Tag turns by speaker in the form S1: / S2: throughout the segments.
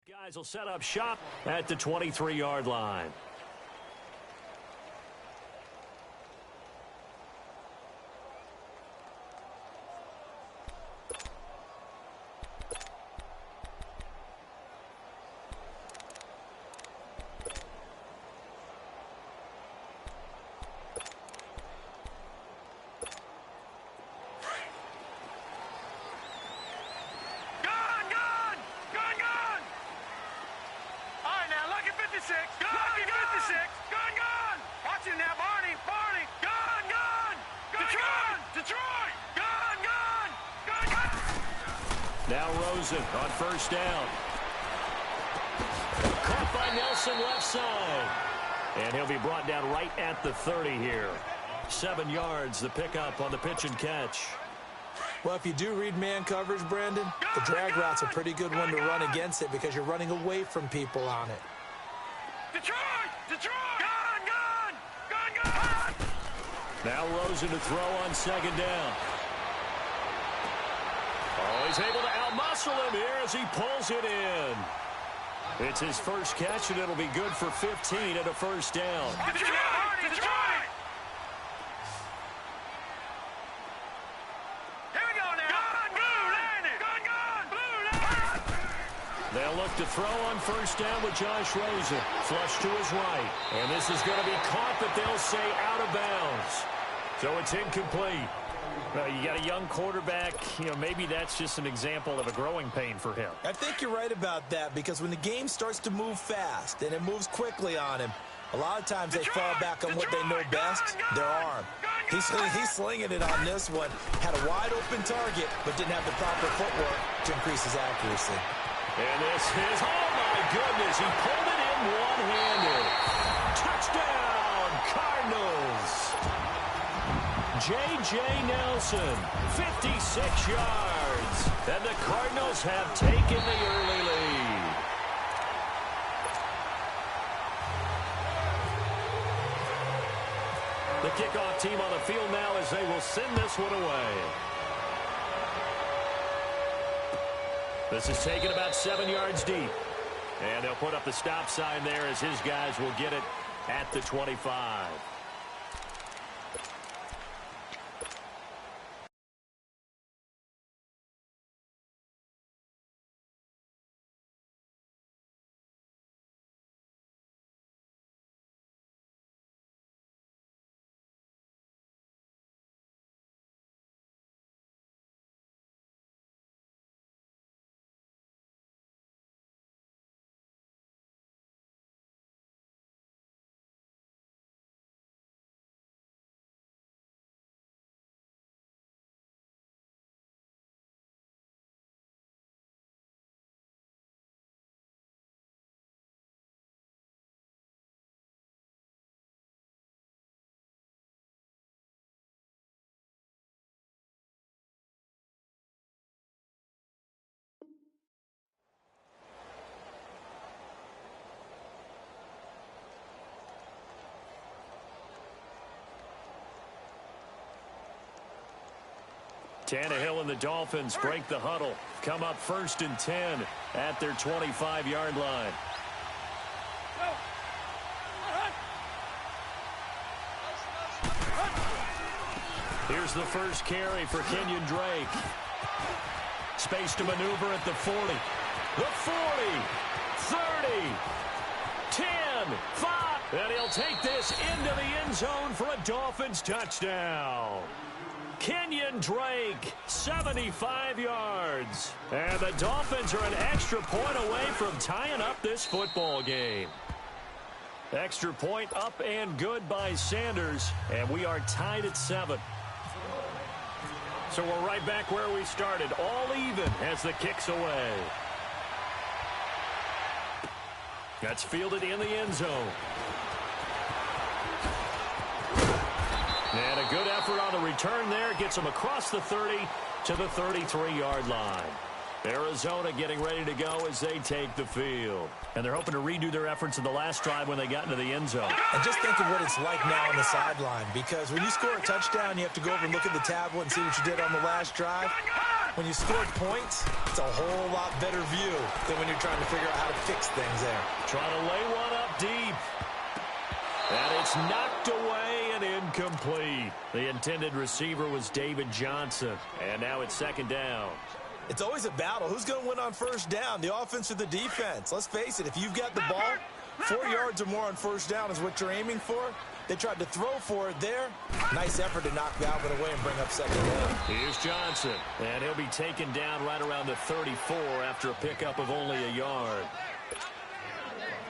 S1: Guys will set up shop at the 23-yard line. Now Rosen on first down. Caught by Nelson left side. And he'll be brought down right at the 30 here. 7 yards, the pickup on the pitch and catch.
S2: Well, if you do read man coverage, Brandon, the drag route's a pretty good one to run against it because you're running away from people on it.
S3: Detroit! Detroit! Gun!
S1: Now Rosen to throw on second down. Oh, he's able to outmuscle him here as he pulls it in. It's his first catch, and it'll be good for 15 at a first down.
S3: Detroit! Here we go now. Gun!
S1: They'll look to throw on first down with Josh Rosen. Flush to his right. And this is going to be caught, but they'll say out of bounds. So it's incomplete. You got a young quarterback, maybe that's just an example of a growing pain for him.
S2: I think you're right about that because when the game starts to move fast and it moves quickly on him, a lot of times they fall back on what they know best, their arm. He's slinging it on this one. Had a wide open target, but didn't have the proper footwork to increase his accuracy.
S1: And this is, oh my goodness, he pulled it in one-handed. Touchdown, Cardinals. J.J. Nelson, 56 yards. And the Cardinals have taken the early lead. The kickoff team on the field now as they will send this one away. This is taken about 7 yards deep. And they'll put up the stop sign there as his guys will get it at the 25. Tannehill and the Dolphins break the huddle. Come up 1st and 10 at their 25-yard line. Here's the first carry for Kenyon Drake. Space to maneuver at the 40. The 40, 30, 10, 5. And he'll take this into the end zone for a Dolphins touchdown. Kenyon Drake, 75 yards. And the Dolphins are an extra point away from tying up this football game. Extra point up and good by Sanders. And we are tied at 7. So we're right back where we started, all even as the kick's away. That's fielded in the end zone. And a good effort on the return there. Gets him across the 30 to the 33-yard line. Arizona getting ready to go as they take the field. And they're hoping to redo their efforts in the last drive when they got into the end zone.
S2: And just think of what it's like now on the sideline, because when you score a touchdown, you have to go over and look at the tablet and see what you did on the last drive. When you scored points, it's a whole lot better view than when you're trying to figure out how to fix things there.
S1: Trying to lay one up deep. And it's knocked away and incomplete. The intended receiver was David Johnson. And now it's second down.
S2: It's always a battle. Who's going to win on first down, the offense or the defense? Let's face it, if you've got the ball, 4 yards or more on first down is what you're aiming for. They tried to throw for it there. Nice effort to knock Galvin away and bring up second down.
S1: Here's Johnson, and he'll be taken down right around the 34 after a pickup of only a yard.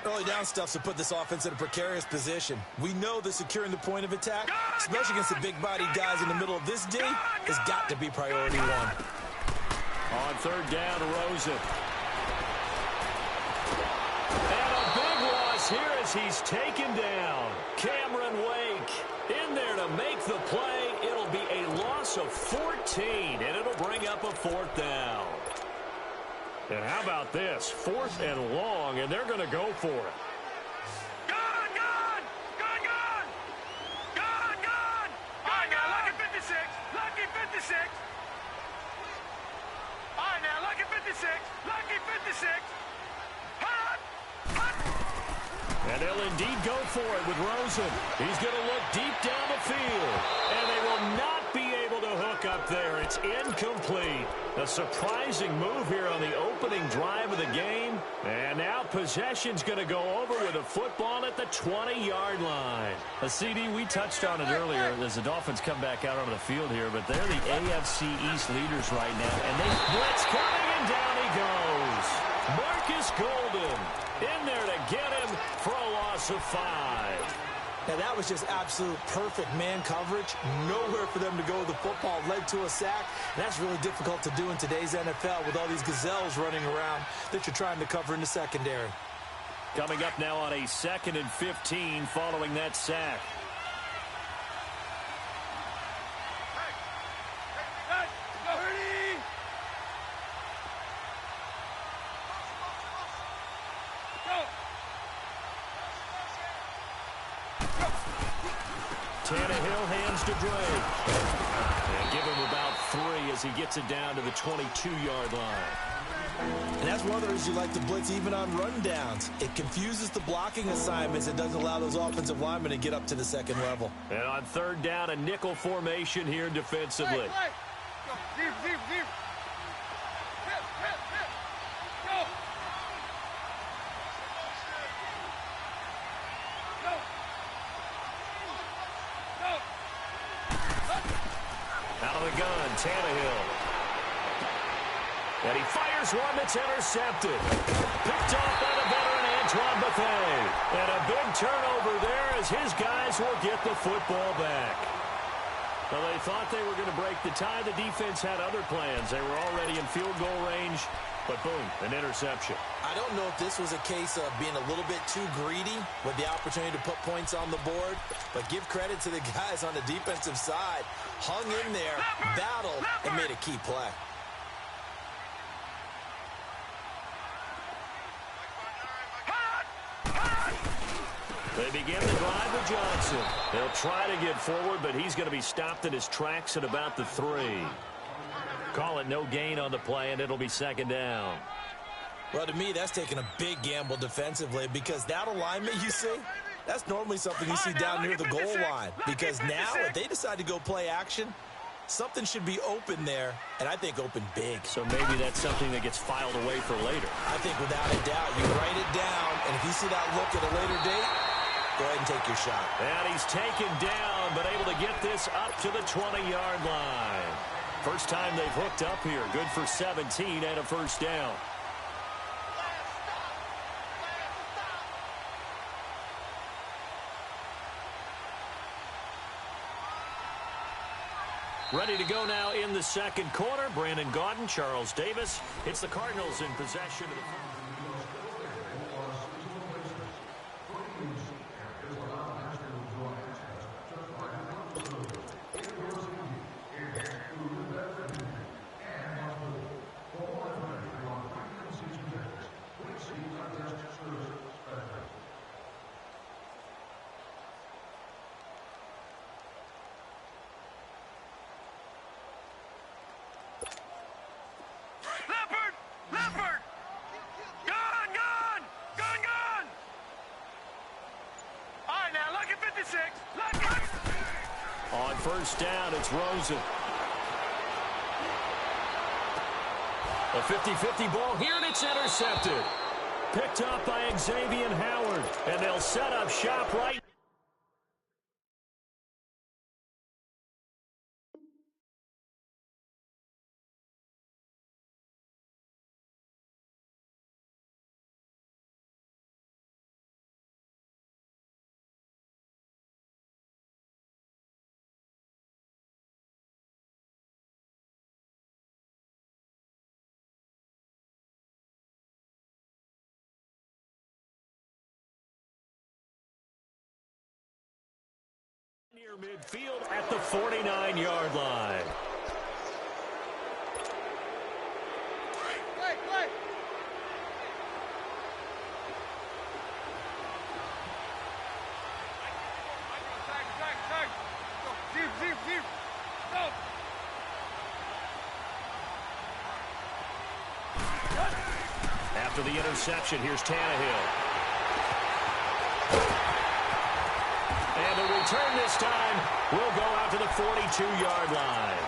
S2: Early down stuff's to put this offense in a precarious position. We know that securing the point of attack, especially against the big-bodied guys in the middle of this D, has got to be priority one.
S1: On third down, Rosen. And a big loss here as he's taken down. Cameron Wake in there to make the play. It'll be a loss of 14, and it'll bring up a fourth down. And how about this? 4th and long, and they're going to go for it.
S3: Gone, gone! Gone, gone! Gone, gone! All right, now, lucky 56. Lucky 56. All right, now, lucky 56. Lucky 56. Hot! Hot!
S1: And they'll indeed go for it with Rosen. He's going to look deep down the field. And they will not be able to hook up there. It's incomplete. A surprising move here on the opening drive of the game. And now possession's going to go over with a football at the 20-yard line. A CD, we touched on it earlier as the Dolphins come back out onto the field here, but they're the AFC East leaders right now. And they blitz coming, and down he goes. Marcus Golden in there to get him for a loss of 5.
S2: Now, that was just absolute perfect man coverage. Nowhere for them to go with the football. Led to a sack. And that's really difficult to do in today's NFL with all these gazelles running around that you're trying to cover in the secondary.
S1: Coming up now on a 2nd and 15 following that sack. Tannehill hands to Drake. And give him about 3 as he gets it down to the 22-yard line.
S2: And that's one of the reasons you like to blitz even on rundowns. It confuses the blocking assignments. It doesn't allow those offensive linemen to get up to the second level.
S1: And on third down, a nickel formation here defensively. Out of the gun, Tannehill. And he fires one that's intercepted. Picked off by the veteran Antoine Bethea. And a big turnover there as his guys will get the football back. Well, they thought they were going to break the tie. The defense had other plans. They were already in field goal range. But boom, an interception.
S2: I don't know if this was a case of being a little bit too greedy with the opportunity to put points on the board, but give credit to the guys on the defensive side. Hung in there, battled, and made a key play.
S1: They begin the drive with Johnson. They'll try to get forward, but he's going to be stopped in his tracks at about the 3. Call it no gain on the play, and it'll be second down.
S2: Well, to me, that's taking a big gamble defensively because that alignment you see, that's normally something you see down near the goal line. Because now, if they decide to go play action, something should be open there, and I think open big.
S1: So maybe that's something that gets filed away for later.
S2: I think without a doubt, you write it down, and if you see that look at a later date, go ahead and take your shot.
S1: And he's taken down, but able to get this up to the 20-yard line. First time they've hooked up here. Good for 17 and a first down. Ready to go now in the second quarter. Brandon Gaudin, Charles Davis. It's the Cardinals in possession of the... first down, it's Rosen. A 50-50 ball here, and it's intercepted. Picked up by Xavier Howard, and they'll set up shop right. Near midfield at the 49-yard line. After the interception, here's Tannehill. And the return this time will go out to the 42-yard line.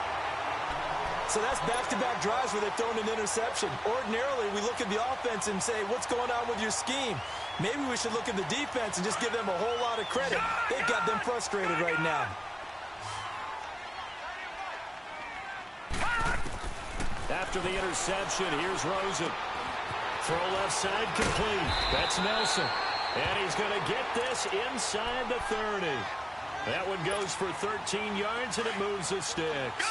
S2: So that's back-to-back drives where they've thrown an interception. Ordinarily, we look at the offense and say, what's going on with your scheme? Maybe we should look at the defense and just give them a whole lot of credit. They've got them frustrated right now.
S1: After the interception, here's Rosen. Throw left side complete. That's Nelson. And he's going to get this inside the 30. That one goes for 13 yards, and it moves the sticks.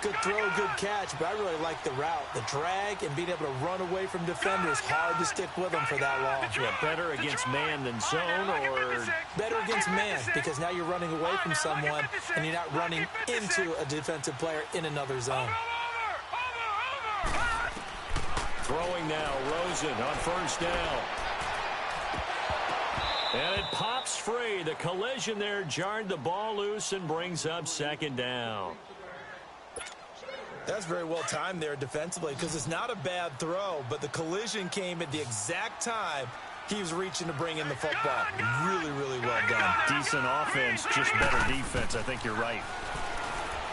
S2: Good throw, good catch, but I really like the route. The drag and being able to run away from defenders. Hard to stick with them for that long.
S1: Yeah, better against man than zone, or
S2: better against man, because now you're running away from someone, and you're not running into a defensive player in another zone.
S1: Throwing now, Rosen on first down. And it pops free. The collision there jarred the ball loose and brings up second down.
S2: That's very well timed there defensively, because it's not a bad throw, but the collision came at the exact time he was reaching to bring in the football. Really, really well done.
S1: Decent offense, just better defense. I think you're right.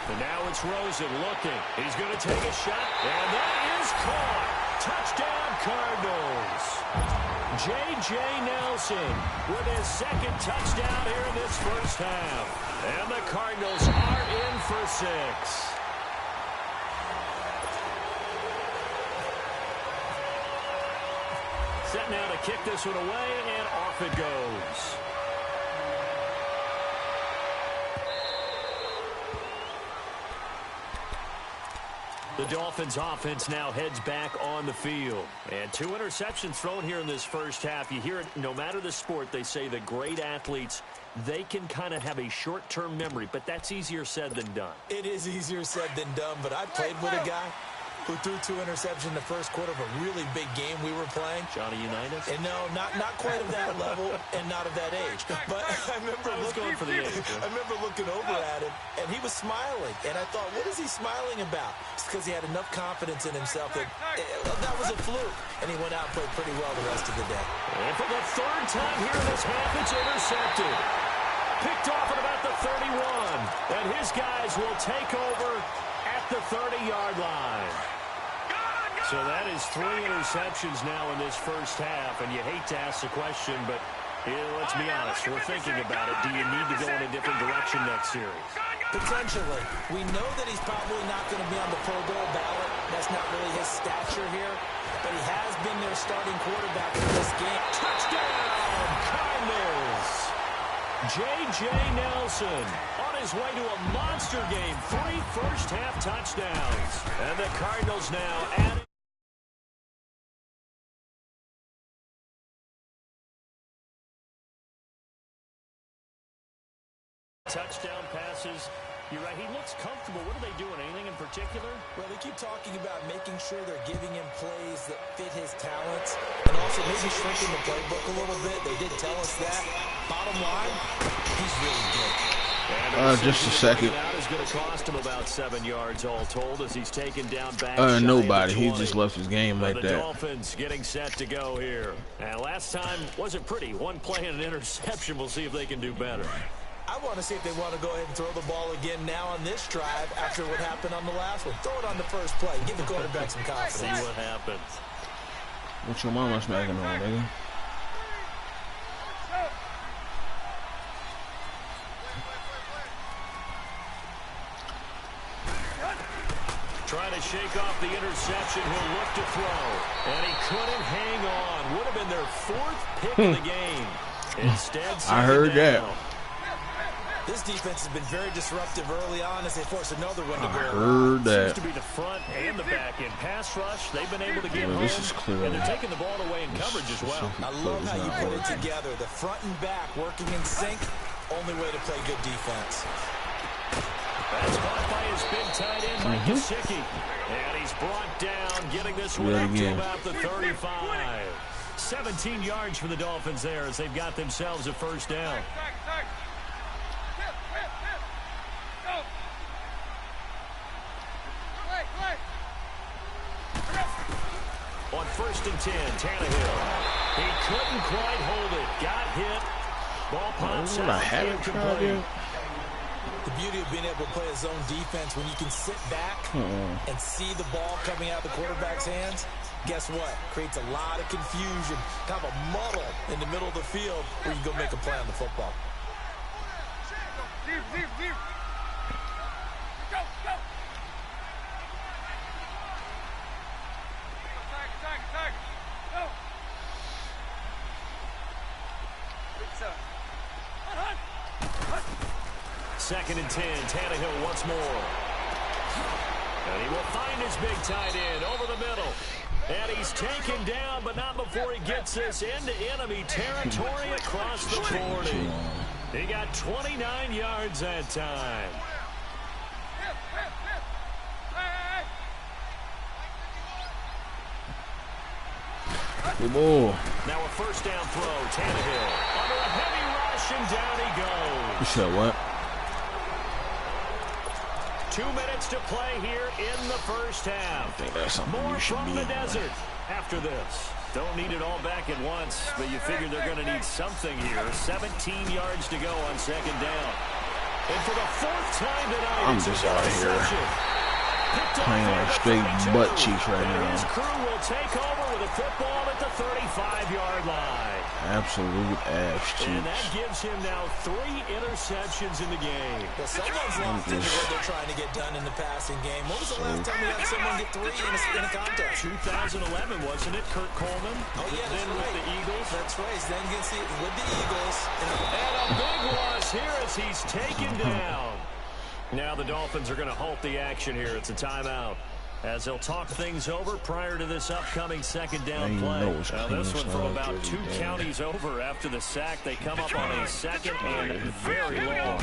S1: And now it's Rosen looking. He's going to take a shot, and that is caught. Touchdown, Cardinals. J.J. Nelson with his second touchdown here in this first half. And the Cardinals are in for 6. Set now to kick this one away, and off it goes. The Dolphins offense now heads back on the field. And 2 interceptions thrown here in this first half. You hear it, no matter the sport, they say the great athletes, they can kind of have a short-term memory, but that's easier said than done.
S2: It is easier said than done, but I played with a guy who threw 2 interceptions in the first quarter of a really big game we were playing.
S1: Johnny Unitas?
S2: And no, not quite of that level and not of that age. But I remember
S1: going for the age.
S2: I remember looking over at him, and he was smiling. And I thought, what is he smiling about? It's because he had enough confidence in himself that that was a fluke. And he went out and played pretty well the rest of the day.
S1: And for the third time here in this half, it's intercepted. Picked off at about the 31. And his guys will take over at the 30-yard line. So that is 3 interceptions now in this first half, and you hate to ask the question, but let's be honest, we're thinking about it. Do you need to go in a different direction next series?
S2: Potentially. We know that he's probably not going to be on the Pro Bowl ballot. That's not really his stature here, but he has been their starting quarterback in this game.
S1: Touchdown, Cardinals! J.J. Nelson on his way to a monster game. 3 first-half touchdowns. And the Cardinals now adding. Touchdown passes. You're right. He looks comfortable. What are they doing? Anything in particular?
S2: Well, they keep talking about making sure they're giving him plays that fit his talents and also maybe shrinking the playbook a little bit. They did tell us that. Bottom line, he's really good.
S4: Just a second.
S1: Is going to cost him about 7 yards all told as he's taken down back.
S4: Nobody. He just left his game like
S1: the
S4: that.
S1: Dolphins getting set to go here. And last time wasn't pretty. One play and an interception. We'll see if they can do better.
S2: I want to see if they want to go ahead and throw the ball again now on this drive after what happened on the last one. Throw it on the first play. Give the quarterback some confidence.
S1: See what happens.
S4: What's your mama smacking on, nigga?
S1: Trying to shake off the interception. He'll look to throw. And he couldn't hang on. Would have been their 4th pick of the game. Instead,
S4: I heard that.
S2: This defense has been very disruptive early on as they force another one to go.
S4: I heard that.
S1: Seems to be the front and the back end. Pass rush, they've been able to get home.
S4: This is clear.
S1: And they're taking the ball away in coverage as well.
S2: I love how you put it together. The front and back working in sync. Only way to play good defense.
S1: That's caught by his big tight end, Mike Gesicki. And he's brought down, getting this one up to about the 35. 17 yards for the Dolphins there as they've got themselves a first down. On 1st and 10, Tannehill. He couldn't quite hold it. Got hit. Ball pops out.
S2: The beauty of being able to play a zone defense when you can sit back and see the ball coming out of the quarterback's hands, guess what? Creates a lot of confusion, kind of a muddle in the middle of the field where you go make a play on the football.
S1: Second and 10, Tannehill once more. And he will find his big tight end over the middle. And he's taken down, but not before he gets this into enemy territory across the 40. He got 29 yards that time. Now a first down throw, Tannehill. Under a heavy rush, and down he goes.
S4: You said what?
S1: 2 minutes to play here in the first half.
S4: I think that's something
S1: More
S4: you should
S1: from
S4: be
S1: the desert after this. Don't need it all back at once, but you figure they're going to need something here. 17 yards to go on second down. And for the 4th time tonight,
S4: I'm just out here playing like straight butt cheeks right now.
S1: His crew will take over with a football at the 35-yard line.
S4: Absolute ass cheeks.
S1: And that gives him now 3 interceptions in the game.
S2: Well, someone's locked into what they're trying to get done in the passing game. When was the last time we had someone get 3 in a contest?
S1: 2011, wasn't it? Kurt Coleman.
S2: Oh, yeah,
S1: then
S2: right.
S1: with the Eagles.
S2: That's right. Then with the Eagles.
S1: And a big loss here as he's taken down. Now the Dolphins are going to halt the action here. It's a timeout as they'll talk things over prior to this upcoming second down play. Now this one from about 2 counties over after the sack. They come up on a second and very long.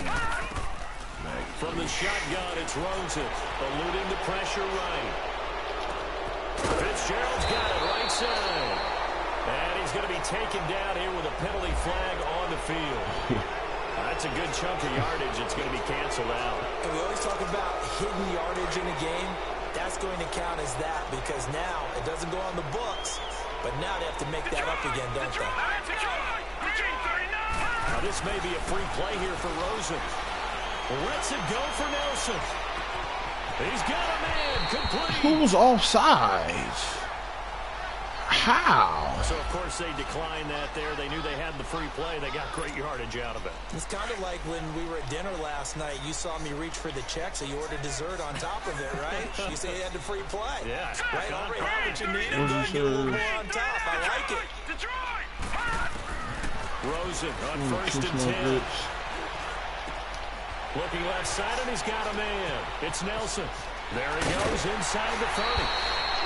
S1: From the shotgun, it's Rosen eluding the pressure right. Fitzgerald's got it right side. And he's going to be taken down here with a penalty flag on the field. That's a good chunk of yardage. It's going to be canceled out.
S2: And we always talk about hidden yardage in a game. That's going to count as that because now it doesn't go on the books, but now they have to make that up again, don't they?
S1: Now this may be a free play here for Rosen. Lets it go for Nelson. He's got a man complete.
S4: Who's offsides? How?
S1: So, of course, they declined that there. They knew they had the free play. They got great yardage out of it.
S2: It's kind of like when we were at dinner last night. You saw me reach for the check, so you ordered dessert on top of it, right? You say you had the free play.
S1: Yeah.
S2: Right, already have what you need. Go and get a little more on top. I like it.
S1: Rosen on 1st and 10. Looking left side, and he's got a man. It's Nelson. There he goes inside the 30.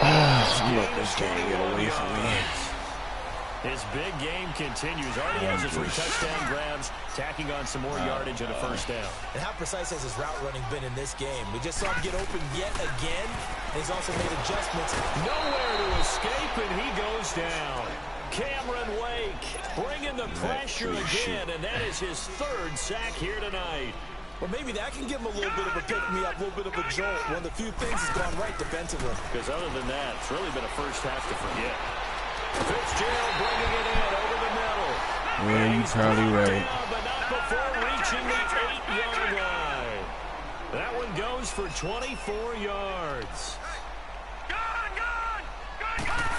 S4: Let this game get away from me.
S1: His big game continues. Already has his 3 touchdown grabs, tacking on some more yardage and a first down.
S2: And how precise has his route running been in this game? We just saw him get open yet again. And he's also made adjustments.
S1: Nowhere to escape, and he goes down. Cameron Wake bringing the pressure again, and that is his 3rd sack here tonight.
S2: Well, maybe that can give him a little bit of a pick-me-up, a little bit of a jolt. One of the few things has gone right defensively.
S1: Because other than that, it's really been a first half to forget. Fitzgerald bringing it in over the middle.
S4: Yeah, you probably right.
S1: Down, but not before reaching approaching the 8-yard line. That one goes for 24 yards.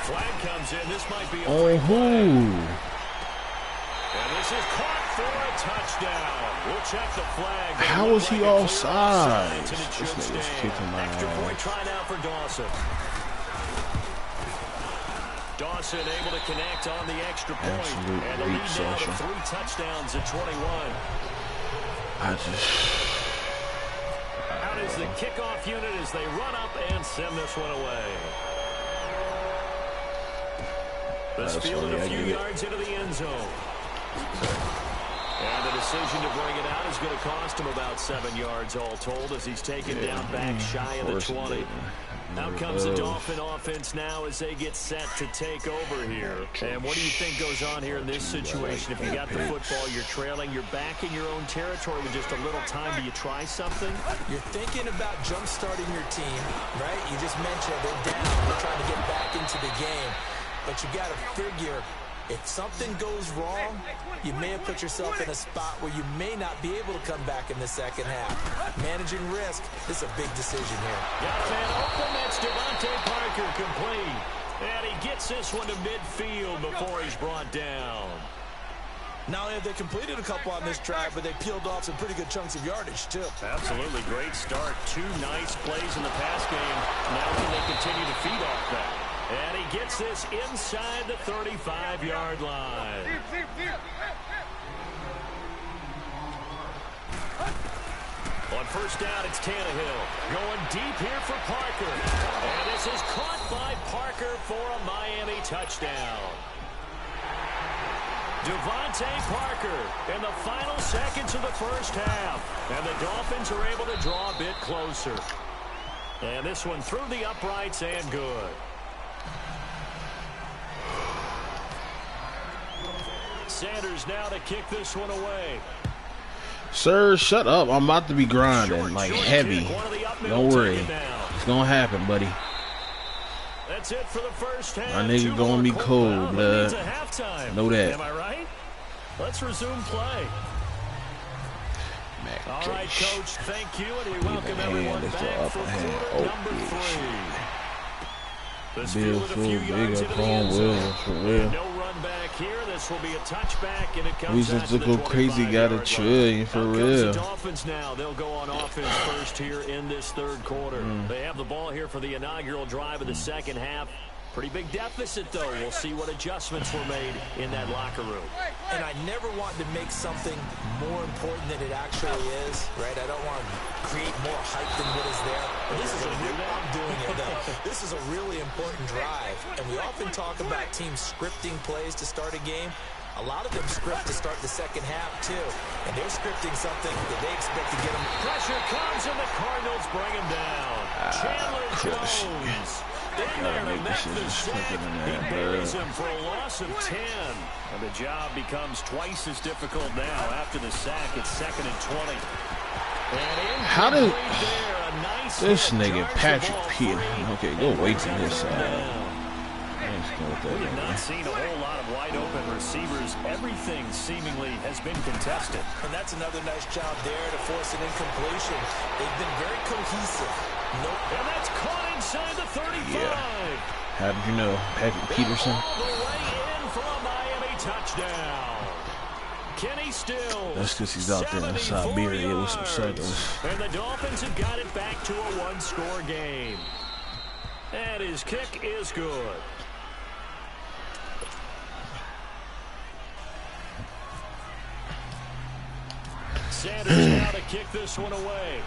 S1: Flag comes in. This might be a free play. And this is caught for a touchdown. We'll check the flag.
S4: How was he offside? This nigga's kicking my
S1: Extra point
S4: ass.
S1: try now for Dawson. Dawson able to connect on the extra point.
S4: Absolute
S1: And the lead
S4: rape
S1: now to
S4: session.
S1: 3 touchdowns at 21. Out is the kickoff unit as they run up and send this one away. This fielded a few yards into the end zone. And the decision to bring it out is going to cost him about 7 yards all told as he's taken down back shy of the 20. Out comes the Dolphin offense now as they get set to take over here. And what do you think goes on here in this situation? If you got the football, you're trailing, you're back in your own territory with just a little time. Do you try something?
S2: You're thinking about jump-starting your team, right? You just mentioned they're down. They're trying to get back into the game. But you got to figure, if something goes wrong, you may have put yourself in a spot where you may not be able to come back in the second half. Managing risk is a big decision here.
S1: Got a man open. That's Devontae Parker complete. And he gets this one to midfield before he's brought down.
S2: Not only have they completed a couple on this drive, but they peeled off some pretty good chunks of yardage, too.
S1: Absolutely great start. 2 nice plays in the pass game. Now can they continue to feed off that? And he gets this inside the 35-yard line. On first down, it's Tannehill. Going deep here for Parker. And this is caught by Parker for a Miami touchdown. Devontae Parker in the final seconds of the first half. And the Dolphins are able to draw a bit closer. And this one through the uprights and good. Sanders now to kick this one away.
S4: Sir, shut up. I'm about to be grinding, like heavy. Don't worry. It's going to happen, buddy.
S1: That's it for the first half.
S4: My nigga going to be cold, blood. Know that.
S1: Am I right? Let's resume play. All right, Coach, thank you, and we welcome everyone back for quarter number 3.
S4: Bill so big up home, Will, for real.
S1: No run back here. This will be a touchback, and it comes
S4: We just look go crazy, got a trillion for real.
S1: The Dolphins now. They'll go on offense first here in this third quarter. They have the ball here for the inaugural drive of the second half. Pretty big deficit, though. We'll see what adjustments were made in that locker room.
S2: And I never want to make something more important than it actually is, right? I don't want to create more hype than what is there. But this is I'm doing it, though. This is a really important drive. And we often talk about teams scripting plays to start a game. A lot of them script to start the second half, too. And they're scripting something that they expect to get them.
S1: Pressure comes, and the Cardinals bring him down. Chandler Jones. In there to make the sack. He buries him for a loss of 10. And the job becomes twice as difficult now. After the sack, it's 2nd and 20.
S4: How did this nigga Patrick Peter? Okay, go away from this side.
S1: We have not seen a whole lot of wide open receivers. Everything seemingly has been contested.
S2: And that's another nice job there to force an incompletion. They've been very cohesive.
S1: And that's caught inside the 35.
S4: Yeah. How did you know? Patrick Peterson?
S1: All the way in for a Miami touchdown. Kenny Stills.
S4: That's because he's out there in Siberia with some suckers.
S1: And the Dolphins have got it back to a 1-score game. And his kick is good. Sanders now to kick this one away.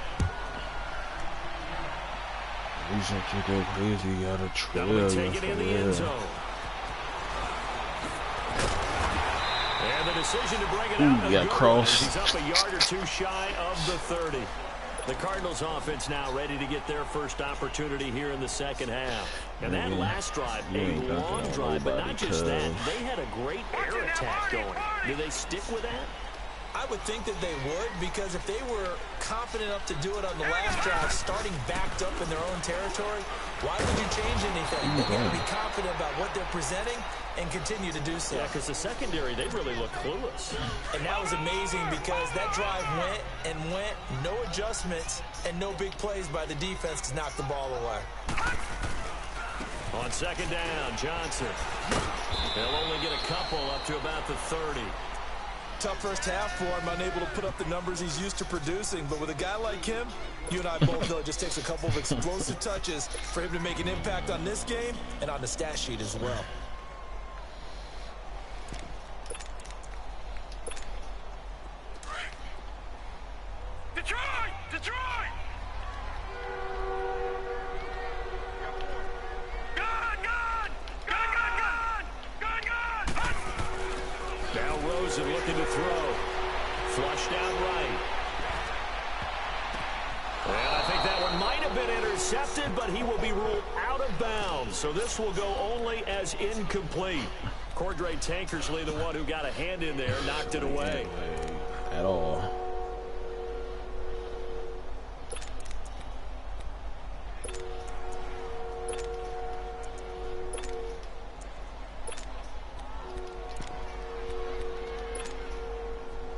S4: He's gonna kick go crazy. He got a trail.
S1: Take it in the end zone. And the decision to bring it out.
S4: Got cross.
S1: He's up a yard or two shy of the 30. The Cardinals offense now ready to get their first opportunity here in the second half. And that last drive, a long drive, but not just that. They had a great air attack going. Do they stick with that?
S2: I would think that they would, because if they were confident enough to do it on the last drive, starting backed up in their own territory, Why would you change anything? They're going to be confident about what they're presenting and continue to do so.
S1: Yeah, because the secondary, they really look clueless.
S2: And that was amazing because that drive went and went, no adjustments, and no big plays by the defense to knock the ball away.
S1: On second down, Johnson. They'll only get a couple up to about the 30.
S2: Tough first half for him, unable to put up the numbers he's used to producing. But with a guy like him, you and I both know it just takes a couple of explosive touches for him to make an impact on this game and on the stat sheet as well.
S3: Detroit! Detroit! Gun! Gun! Gun! Gun! Gun! Gun! Gun!
S1: Now Rosen looking to throw. Flushed out right. And I think that one might have been intercepted, but he will be ruled out of bounds. So this will go only as incomplete. Cordray Tankersley, the one who got a hand in there, knocked it away.
S4: At all.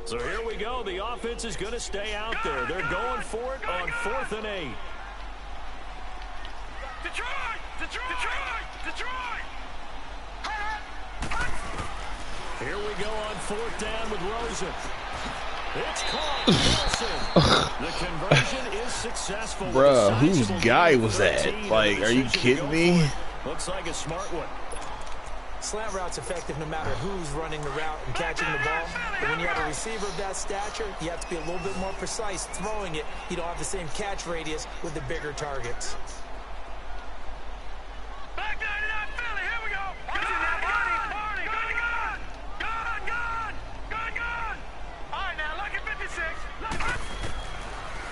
S1: So here we go. The offense is going to stay out there. They're going for it on 4th and 8.
S3: Detroit! Detroit! Detroit! Detroit!
S1: Here we go on 4th down with Rosen. It's caught. Wilson. The conversion is successful.
S4: Bruh, whose guy was that? Like, are you kidding me?
S1: Looks like a smart one.
S2: Slant route's effective no matter who's running the route and catching the ball. But when you have a receiver of that stature, you have to be a little bit more precise throwing it. You don't have the same catch radius with the bigger targets.
S3: Back 99 Philly, here we go! Gun! Gun! Gun! Gun! Gun! Gun! Gun! Gun! All right, now, lucky 56.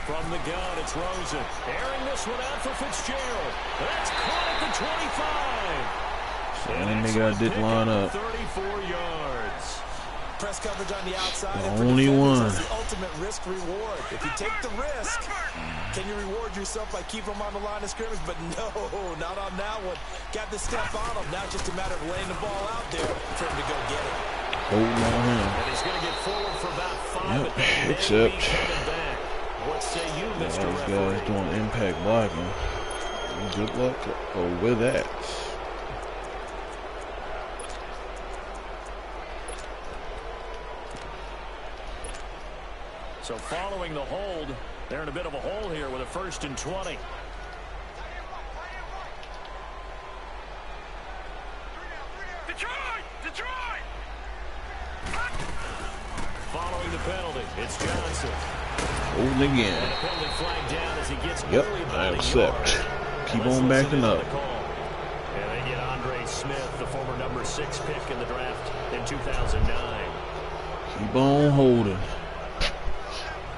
S1: From the gun, it's Rosen. Airing this one out for Fitzgerald. That's caught at the 25.
S4: And nigga I did line up.
S1: 34 yards.
S2: Press coverage on the outside.
S4: The only one.
S2: The ultimate risk reward. If you take the risk, can you reward yourself by keeping them on the line of scrimmage? But no, not on that one. Got the step on him. Now just a matter of laying the ball out there for him to go get it.
S4: Holding on him.
S1: And he's going to get forward for about 5.
S4: Yep, except
S1: what say you, Mr.
S4: those
S1: Referee?
S4: guys doing impact blocking. Good luck with that.
S1: So following the hold, they're in a bit of a hole here with a 1st and 20.
S3: Detroit! Detroit!
S1: Following the penalty, it's Johnson.
S4: Holding again.
S1: And a penalty flag down as he gets
S4: Yep,
S1: nearly
S4: I
S1: about a
S4: accept.
S1: yard.
S4: Keep
S1: Let's
S4: on
S1: listen
S4: backing
S1: to
S4: up.
S1: the call. And they get Andre Smith, the former number 6 pick in the draft in 2009.
S4: Keep on holding.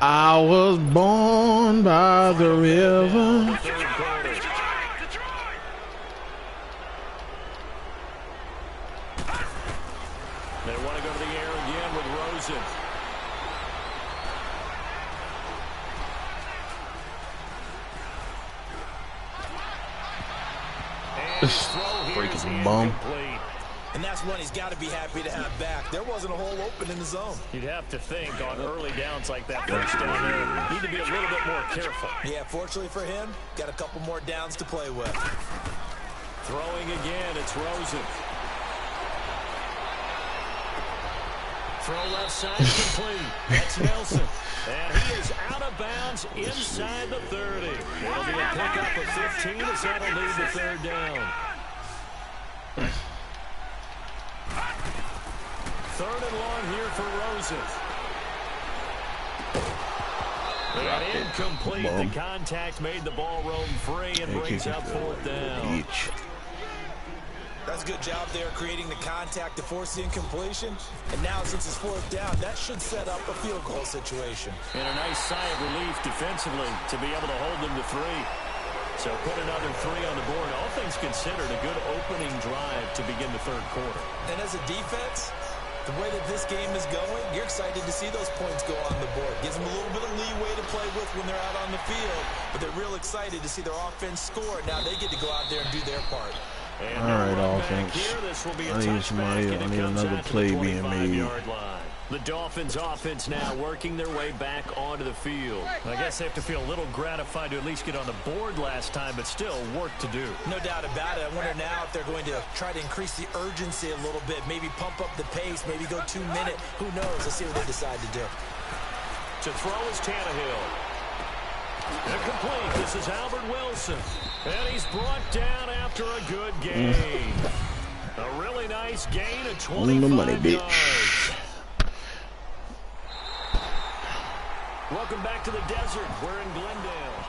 S4: I was born by the river.
S1: Third quarter. They want to go to the air again with Rosen.
S4: Freaking bum.
S2: And that's one he's got to be happy to have back. There wasn't a hole open in the zone.
S1: You'd have to think on early downs like that first down there, need to be a little bit more careful.
S2: Yeah, fortunately for him, got a couple more downs to play with.
S1: Throwing again, it's Rosen. Throw left side complete. That's Nelson. And he is out of bounds inside the 30. It'll be a pickup of 15 as that'll lead the 3rd down. 3rd and long here for Rosen. And incomplete. The contact made the ball roam free and brings up 4th down.
S2: That's a good job there creating the contact to force the incompletion. And now since it's 4th down, that should set up a field goal situation.
S1: And a nice sigh of relief defensively to be able to hold them to 3. So put another 3 on the board. All things considered, a good opening drive to begin the 3rd quarter.
S2: And as a defense, The way that this game is going, you're excited to see those points go on the board. Gives them a little bit of leeway to play with when they're out on the field, but they're real excited to see their offense score. Now they get to go out there and do their part.
S1: And
S4: all right, offense. I need somebody. I need another play being made.
S1: The Dolphins offense now working their way back onto the field. I guess they have to feel a little gratified to at least get on the board last time, but still work to do.
S2: No doubt about it. I wonder now if they're going to try to increase the urgency a little bit, maybe pump up the pace, maybe go 2 minute. Who knows? Let's see what they decide to do.
S1: To throw is Tannehill. Incomplete. This is Albert Wilson. And he's brought down after a good gain. A really nice gain of 25 yards. Welcome back to the desert. We're in Glendale.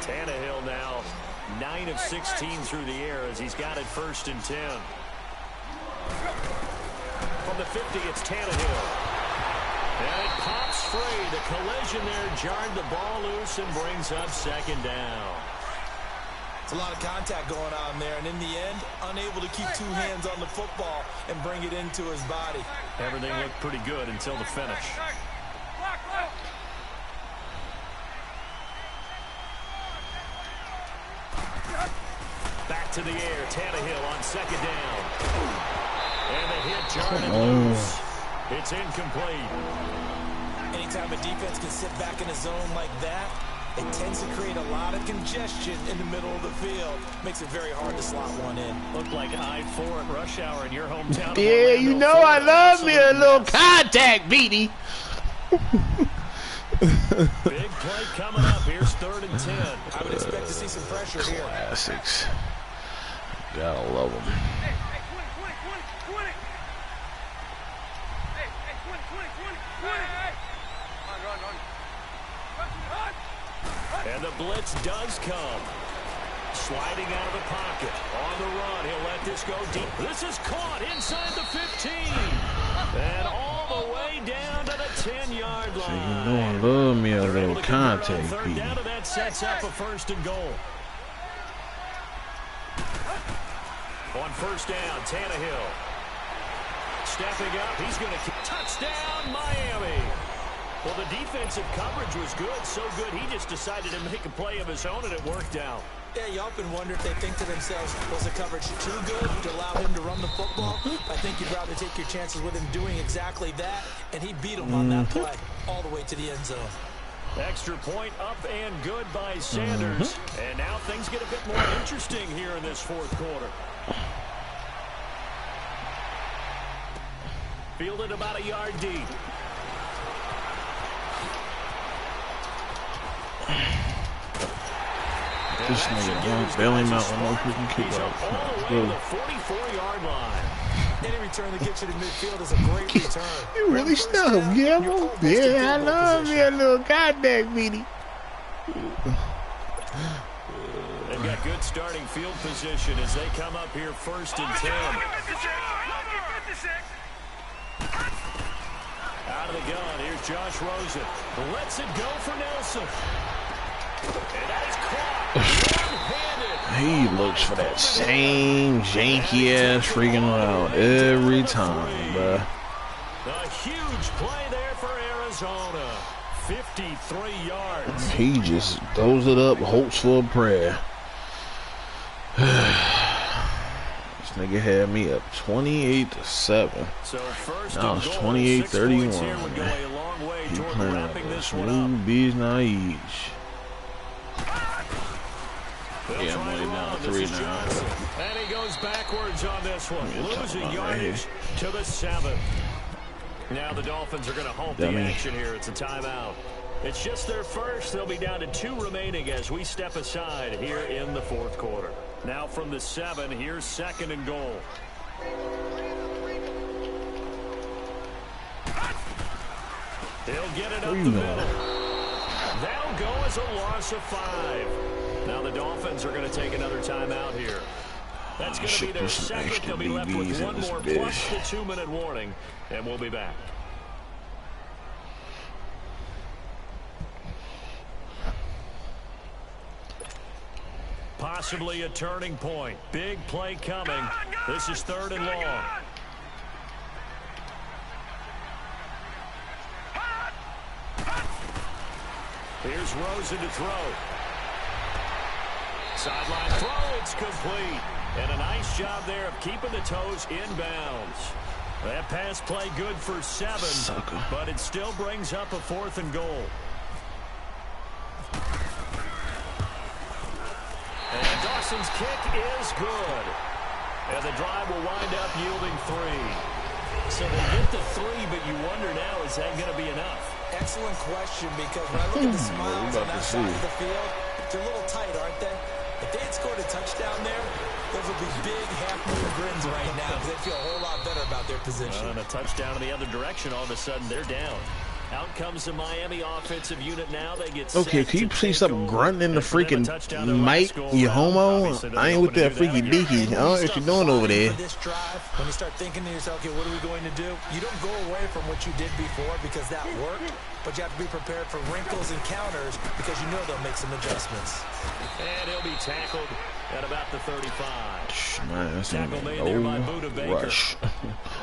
S1: Tannehill now 9 of 16 through the air as he's got it 1st and 10. From the 50, it's Tannehill. And it pops free. The collision there jarred the ball loose and brings up 2nd down.
S2: It's a lot of contact going on there, and in the end, unable to keep 2 hands on the football and bring it into his body.
S1: Everything looked pretty good until the finish. Back to the air, Tannehill on 2nd down. And the hit jarred it loose. It's incomplete.
S2: Anytime a defense can sit back in a zone like that, it tends to create a lot of congestion in the middle of the field. Makes it very hard to slot one in.
S1: Looked like I-4 at rush hour in your hometown.
S4: Yeah, you know I love me a little contact, Beanie.
S1: Big play coming up. Here's 3rd and 10.
S2: I would expect to see some pressure here.
S4: Classics. Gotta love them.
S1: And the blitz does come. Sliding out of the pocket. On the run. He'll let this go deep. This is caught inside the 15. And all the way down to the 10-yard line.
S4: So you know I love me a little contact,
S1: 3rd down, and that sets up a 1st and goal. On 1st down, Tannehill. Stepping up. He's going to kick. Touchdown, Miami. Well, the defensive coverage was good, so good he just decided to make a play of his own, and it worked out.
S2: Yeah, you often wonder if they think to themselves, was the coverage too good to allow him to run the football? I think you'd rather take your chances with him doing exactly that, and he beat him on that play all the way to the end zone.
S1: Extra point up and good by Sanders. And now things get a bit more interesting here in this 4th quarter. Fielded about a yard deep.
S4: This nigga don't bail him out when no freaking kick out.
S1: The 44-yard line.
S2: Any return that gets you to midfield is a great return.
S4: You really stuck him, Gamble. Yeah, I love me a little contact, Beanie.
S1: They've got good starting field position as they come up here 1st and 10. Out of the gun, here's Josh Rosen. Lets it go for Nelson. And that is caught.
S4: He looks for that same janky-ass freaking route every time, bruh.
S1: A huge play there for Arizona. 53 yards.
S4: He just throws it up, hopes for a prayer. This nigga had me up 28-7.
S1: So first
S4: now it's 28-31. He playing a smooth bees naive. Yeah, I'm only down 3 now.
S1: And he goes backwards on this one, losing yardage to the 7th. Now the Dolphins are going to halt the action here. It's a timeout. It's just their first. They'll be down to 2 remaining as we step aside here in the 4th quarter. Now from the 7, here's 2nd and goal. They'll get it up the middle. That'll go as a loss of 5. Now the Dolphins are going to take another timeout here. That's going to be their 2nd. They'll be left with 1 more plus the 2-minute warning, and we'll be back. Possibly a turning point. Big play coming. This is 3rd and long. Here's Rosen to throw. Sideline throw, it's complete. And a nice job there of keeping the toes inbounds. That pass play good for 7, but it still brings up a 4th and goal. And Dawson's kick is good. And the drive will wind up yielding 3. So they get the 3, but you wonder now, is that going to be enough?
S2: Excellent question, because when I look at the smiles on that side of the field, they're a little tight, aren't they? If they had scored a touchdown there, those would be big half-moon grins right now because they feel a whole lot better about their position.
S1: And a touchdown in the other direction, all of a sudden they're down. Out comes the Miami offensive unit now. They get
S4: okay, can you please stop grunting in the freaking mic, you homo? I ain't with that freaky deaky. I don't know what you're doing over there.
S2: This drive, when you start thinking to yourself, okay, what are we going to do? You don't go away from what you did before because that worked, but you have to be prepared for wrinkles and counters because you know they'll make some adjustments.
S1: And he'll be tackled at about the 35.
S4: Man, that's
S1: Tackle made there by Buda Baker.
S4: Rush.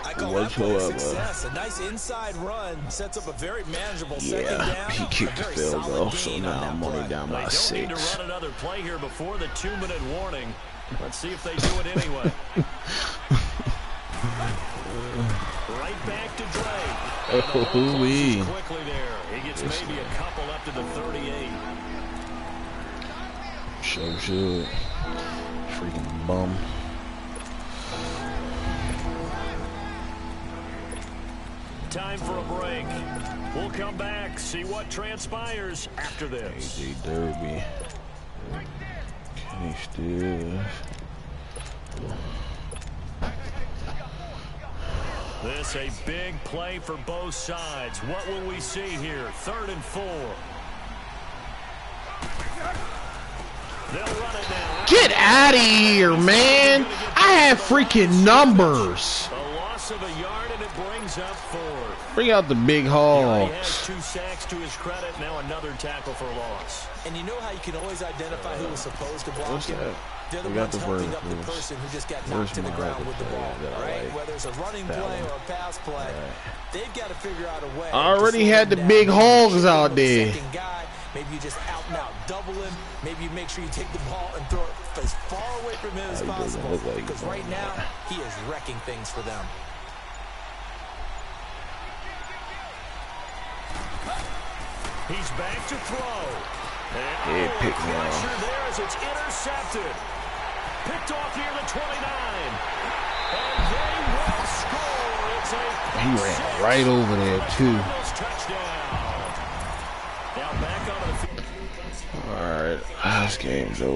S2: I call that play a success. A nice inside run sets up a very manageable second down.
S4: He kicked the field goal, so now I'm only down by 6.
S1: They don't need to run another play here before the 2-minute warning. Let's see if they do it anyway. Right back to Drake. Quickly there. He gets maybe a couple up to the 38.
S4: Sure should. Freaking bum.
S1: Time for a break. We'll come back, see what transpires after this.
S4: AJ Derby. Can he still?
S1: This a big play for both sides. What will we see here? 3rd and 4. They'll run it now.
S4: Get out of here, man! I have freaking numbers.
S1: A loss of a yard, and it brings up 4.
S4: Bring out the big
S1: He
S4: hogs.
S1: has 2 sacks to his credit. Now another tackle for loss.
S2: And you know how you can always identify who was supposed to block him?
S4: that?
S2: They're the
S4: We got
S2: ones
S4: the
S2: helping
S4: word
S2: up the
S4: for
S2: person who just got
S4: Where's
S2: knocked to the
S4: my
S2: ground
S4: other
S2: with the
S4: play
S2: ball,
S4: that I
S2: right?
S4: like?
S2: Whether it's a running
S4: That
S2: play
S4: one.
S2: or a pass play, they've got to figure out a way.
S4: I already
S2: to slow
S4: had
S2: him
S4: the
S2: down.
S4: big
S2: Maybe you
S4: hogs
S2: shoot him
S4: out
S2: with a
S4: there.
S2: second guy. Maybe you just out and out double him. Maybe you make sure you take the ball and throw it as far away from him as
S4: He doesn't
S2: possible.
S4: look like he's
S2: Because right
S4: doing
S2: now,
S4: that.
S2: he is wrecking things for them.
S1: He's back to throw.
S4: Yeah, pick me off.
S1: Pressure there as it's intercepted. Picked off near the 29. And they will score. It's a
S4: He ran right over there, too.
S1: touchdown. Now back onto the field.
S4: Alright, this game's over.